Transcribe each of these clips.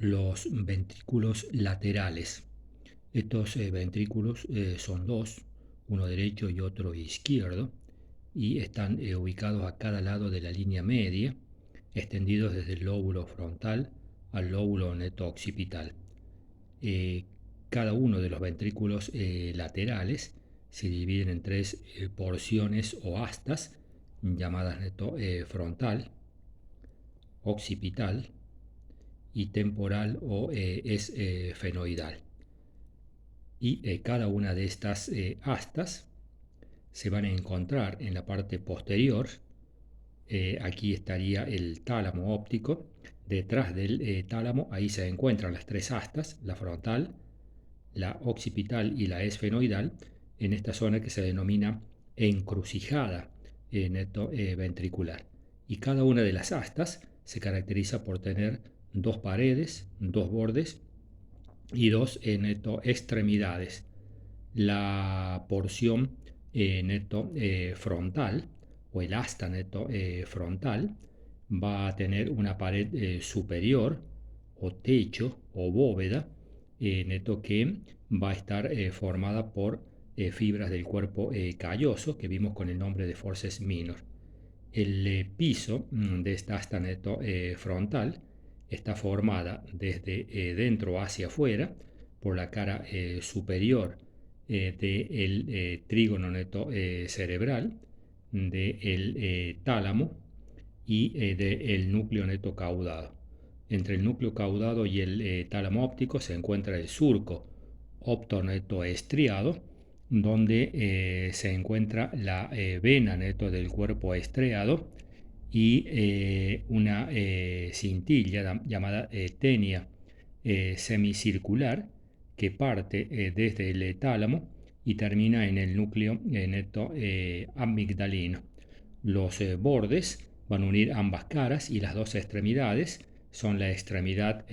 los ventrículos laterales. Estos ventrículos son dos, uno derecho y otro izquierdo, y están ubicados a cada lado de la línea media, extendidos desde el lóbulo frontal al lóbulo neto occipital. Cada uno de los ventrículos laterales se dividen en tres porciones o astas llamadas neto frontal, occipital y temporal o esfenoidal. Y cada una de estas astas se van a encontrar en la parte posterior. Aquí estaría el tálamo óptico. Detrás del tálamo, ahí se encuentran las tres astas, la frontal, la occipital y la esfenoidal, en esta zona que se denomina encrucijada ventricular. Y cada una de las astas se caracteriza por tener dos paredes, dos bordes y dos extremidades. La porción frontal o el asta frontal va a tener una pared superior o techo o bóveda que va a estar formada por fibras del cuerpo calloso que vimos con el nombre de forces minor. El piso de esta asta frontal está formada desde dentro hacia afuera por la cara superior del trígono cerebral, del tálamo y del núcleo neto caudado. Entre el núcleo caudado y el tálamo óptico se encuentra el surco optoneto-estriado, donde se encuentra la vena del cuerpo estriado y una cintilla llamada tenia semicircular que parte desde el tálamo y termina en el núcleo amigdalino. Los bordes van a unir ambas caras y las dos extremidades son la extremidad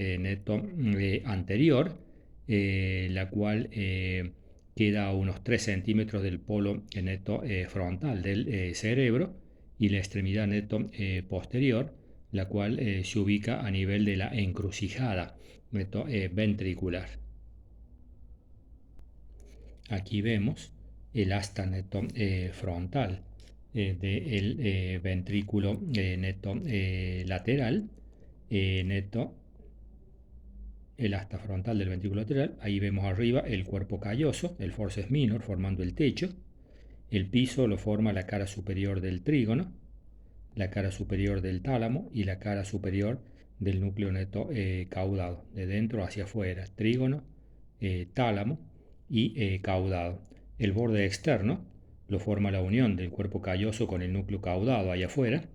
anterior, la cual queda a unos 3 centímetros del polo frontal del cerebro, y la extremidad posterior, la cual se ubica a nivel de la encrucijada ventricular. Aquí vemos el asta frontal del ventrículo lateral, el asta frontal del ventrículo lateral. Ahí vemos arriba el cuerpo calloso, el forceps minor, formando el techo. El piso lo forma la cara superior del trígono, la cara superior del tálamo y la cara superior del núcleo caudado, de dentro hacia afuera, trígono, tálamo y caudado. El borde externo lo forma la unión del cuerpo calloso con el núcleo caudado allá afuera,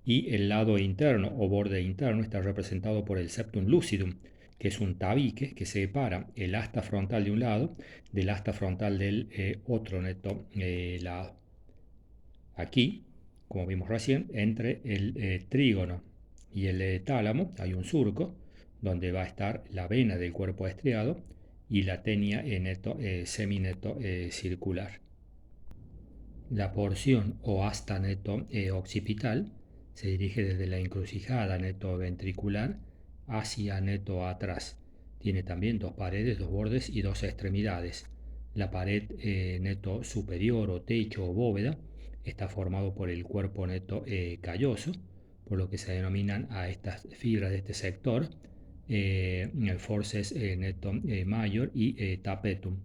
y el lado interno o borde interno está representado por el septum lucidum, que es un tabique que separa el asta frontal de un lado del asta frontal del otro lado. Aquí, como vimos recién, entre el trígono y el tálamo hay un surco donde va a estar la vena del cuerpo estriado y la tenia semineto circular. La porción o asta occipital se dirige desde la encrucijada ventricular hacia atrás. Tiene también dos paredes, dos bordes y dos extremidades. La pared superior o techo o bóveda está formado por el cuerpo calloso, por lo que se denominan a estas fibras de este sector el forceps major y tapetum.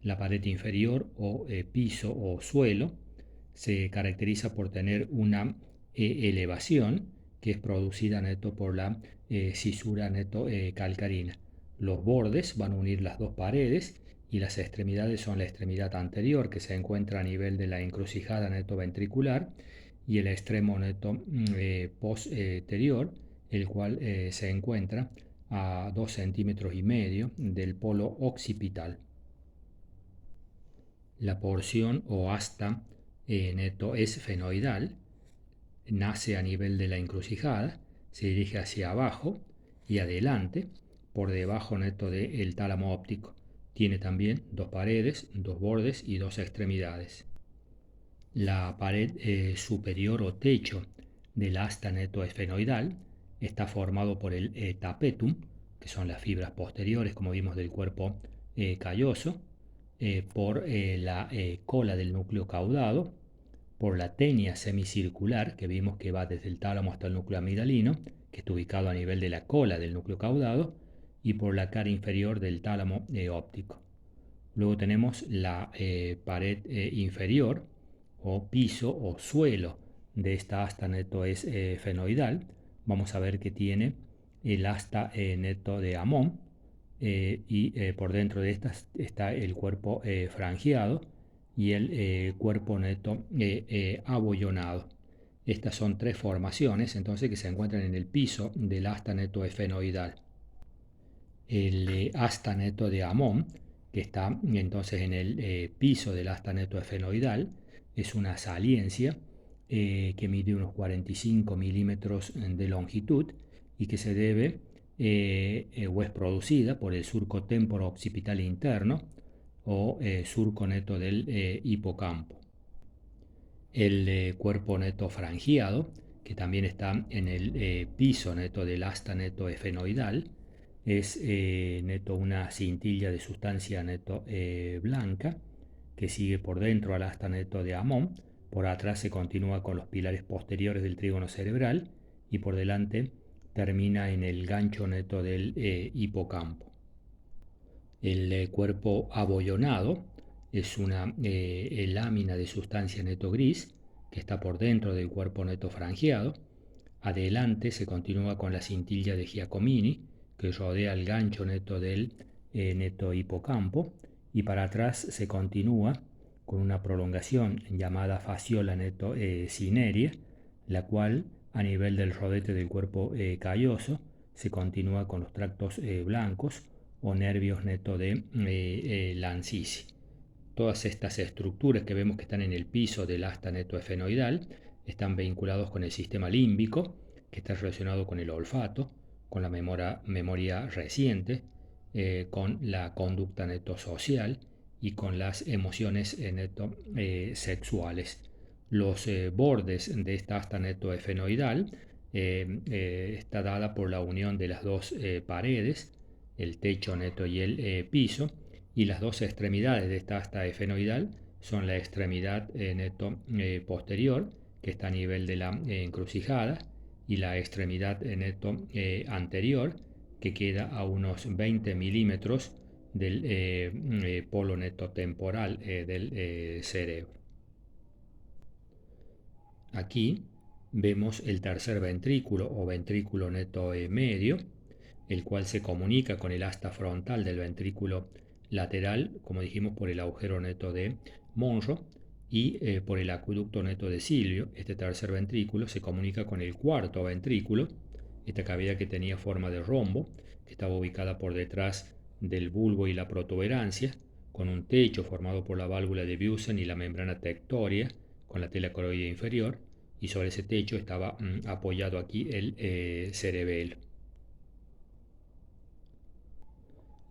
La pared inferior o piso o suelo se caracteriza por tener una elevación que es producida por la cisura calcarina. Los bordes van a unir las dos paredes y las extremidades son la extremidad anterior, que se encuentra a nivel de la encrucijada ventricular, y el extremo posterior, el cual se encuentra a 2,5 centímetros del polo occipital. La porción o asta esfenoidal nace a nivel de la encrucijada, se dirige hacia abajo y adelante, por debajo del tálamo óptico. Tiene también dos paredes, dos bordes y dos extremidades. La pared superior o techo del asta esfenoidal está formado por el tapetum, que son las fibras posteriores, como vimos, del cuerpo calloso, por la cola del núcleo caudado, por la tenia semicircular, que vimos que va desde el tálamo hasta el núcleo amigdalino, que está ubicado a nivel de la cola del núcleo caudado, y por la cara inferior del tálamo óptico. Luego tenemos la pared inferior, o piso o suelo de esta asta neto-esfenoidal. Vamos a ver que tiene el asta neto de Amón, y por dentro de esta está el cuerpo frangiado y el cuerpo neto abollonado. Estas son tres formaciones entonces que se encuentran en el piso del asta neto esfenoidal. El asta neto de Amón, que está entonces en el piso del asta neto esfenoidal, es una saliencia que mide unos 45 milímetros de longitud y que se debe o es producida por el surco temporo-occipital interno o surco neto del hipocampo. El cuerpo neto frangiado, que también está en el piso neto del asta neto esfenoidal, es neto una cintilla de sustancia neto blanca que sigue por dentro al asta neto de Amón. Por atrás se continúa con los pilares posteriores del trígono cerebral y por delante termina en el gancho neto del hipocampo. El cuerpo abollonado es una lámina de sustancia neto gris que está por dentro del cuerpo neto frangiado. Adelante se continúa con la cintilla de Giacomini que rodea el gancho neto del neto hipocampo, y para atrás se continúa con una prolongación llamada fasciola neto cinerea, la cual a nivel del rodete del cuerpo calloso se continúa con los tractos blancos o nervios neto de Lanzisi. Todas estas estructuras que vemos que están en el piso del asta neto esfenoidal están vinculados con el sistema límbico, que está relacionado con el olfato, con la memoria reciente, con la conducta neto social y con las emociones neto sexuales. Los bordes de esta asta neto esfenoidal está dada por la unión de las dos paredes, el techo neto y el piso, y las dos extremidades de esta asta esfenoidal son la extremidad neto posterior, que está a nivel de la encrucijada, y la extremidad neto anterior, que queda a unos 20 milímetros del polo neto temporal del cerebro. Aquí vemos el tercer ventrículo o ventrículo neto medio, el cual se comunica con el asta frontal del ventrículo lateral, como dijimos, por el agujero neto de Monro, y por el acueducto neto de Silvio. Este tercer ventrículo se comunica con el cuarto ventrículo, esta cavidad que tenía forma de rombo, que estaba ubicada por detrás del bulbo y la protuberancia, con un techo formado por la válvula de Busen y la membrana tectoria con la tela coroidea inferior, y sobre ese techo estaba apoyado aquí el cerebelo.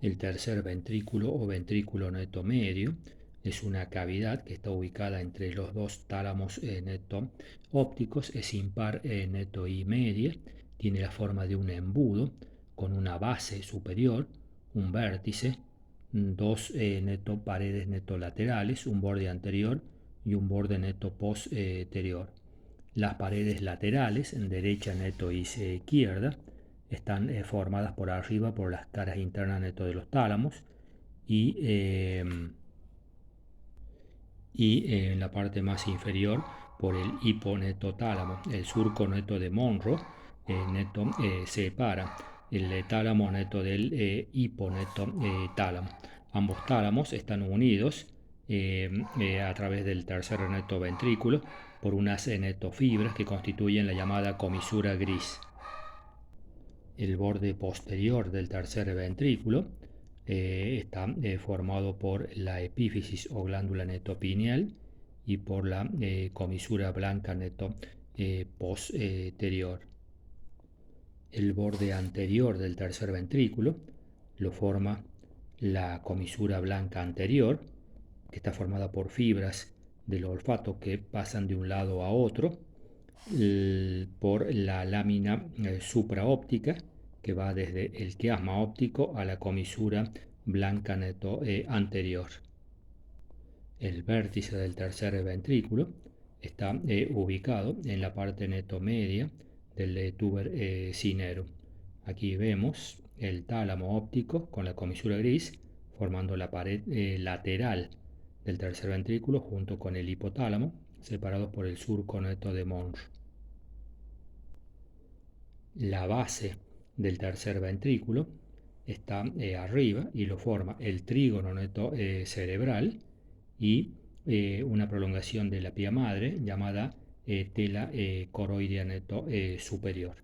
El tercer ventrículo o ventrículo neto medio es una cavidad que está ubicada entre los dos tálamos neto ópticos, es impar neto y media, tiene la forma de un embudo con una base superior, un vértice, dos neto paredes neto laterales, un borde anterior y un borde neto posterior. Las paredes laterales, en derecha neto y izquierda, están formadas por arriba por las caras internas neto de los tálamos y en la parte más inferior por el hiponetotálamo. El surco neto de Monro neto separa el tálamo neto del hiponetotálamo. Ambos tálamos están unidos a través del tercer neto ventrículo por unas netofibras que constituyen la llamada comisura gris. El borde posterior del tercer ventrículo está formado por la epífisis o glándula neto pineal y por la comisura blanca neto posterior. El borde anterior del tercer ventrículo lo forma la comisura blanca anterior, que está formada por fibras del olfato que pasan de un lado a otro, por la lámina supraóptica, que va desde el quiasma óptico a la comisura blanca neto anterior. El vértice del tercer ventrículo está ubicado en la parte neto media del tuber cinerum. Aquí vemos el tálamo óptico con la comisura gris formando la pared lateral del tercer ventrículo junto con el hipotálamo, separados por el surco neto de Monro. La base del tercer ventrículo está arriba y lo forma el trígono neto cerebral y una prolongación de la pía madre llamada tela coroidea neto superior.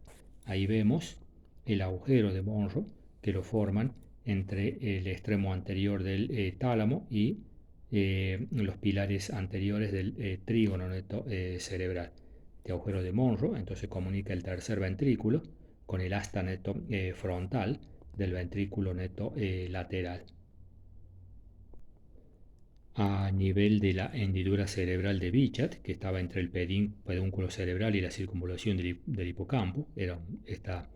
Ahí vemos el agujero de Monro que lo forman entre el extremo anterior del tálamo y los pilares anteriores del trígono neto cerebral. Este agujero de Monro entonces comunica el tercer ventrículo con el asta neto frontal del ventrículo neto lateral. A nivel de la hendidura cerebral de Bichat, que estaba entre el pedúnculo cerebral y la circunvalación del hipocampo, esta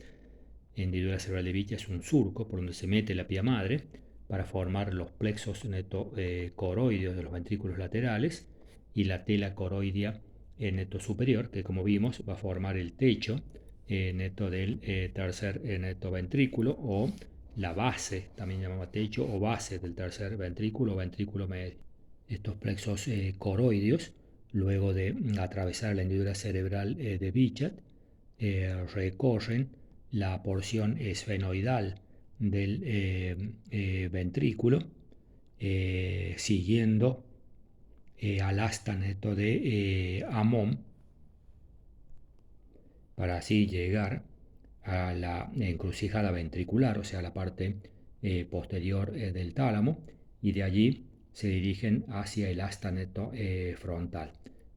hendidura cerebral de Bichat es un surco por donde se mete la pía madre para formar los plexos neto coroideos de los ventrículos laterales y la tela coroidea neto superior, que como vimos va a formar el techo neto del tercer neto ventrículo, o la base, también llamada techo o base del tercer ventrículo o ventrículo medio. Estos plexos coroideos, luego de atravesar la hendidura cerebral de Bichat, recorren la porción esfenoidal del ventrículo, siguiendo al asta neto de Amón, para así llegar a la encrucijada ventricular, o sea, la parte posterior del tálamo, y de allí se dirigen hacia el asta neto frontal.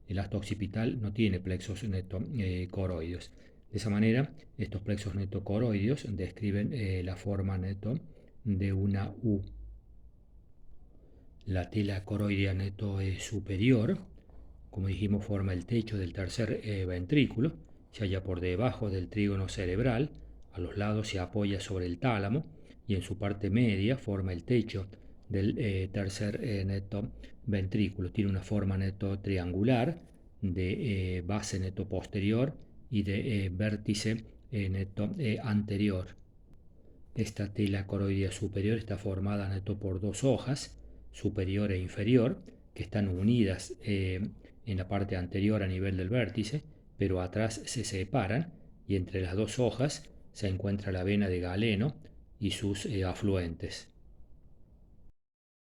El asta occipital no tiene plexos neto coroideos. De esa manera, estos plexos neto coroideos describen la forma neto de una U. La tela coroidea neto superior, como dijimos, forma el techo del tercer ventrículo, se halla por debajo del trígono cerebral, a los lados se apoya sobre el tálamo y en su parte media forma el techo del tercer neto ventrículo. Tiene una forma neto triangular de base neto posterior y de vértice neto anterior. Esta tela coroidea superior está formada neto por dos hojas, superior e inferior, que están unidas en la parte anterior a nivel del vértice, pero atrás se separan y entre las dos hojas se encuentra la vena de Galeno y sus afluentes.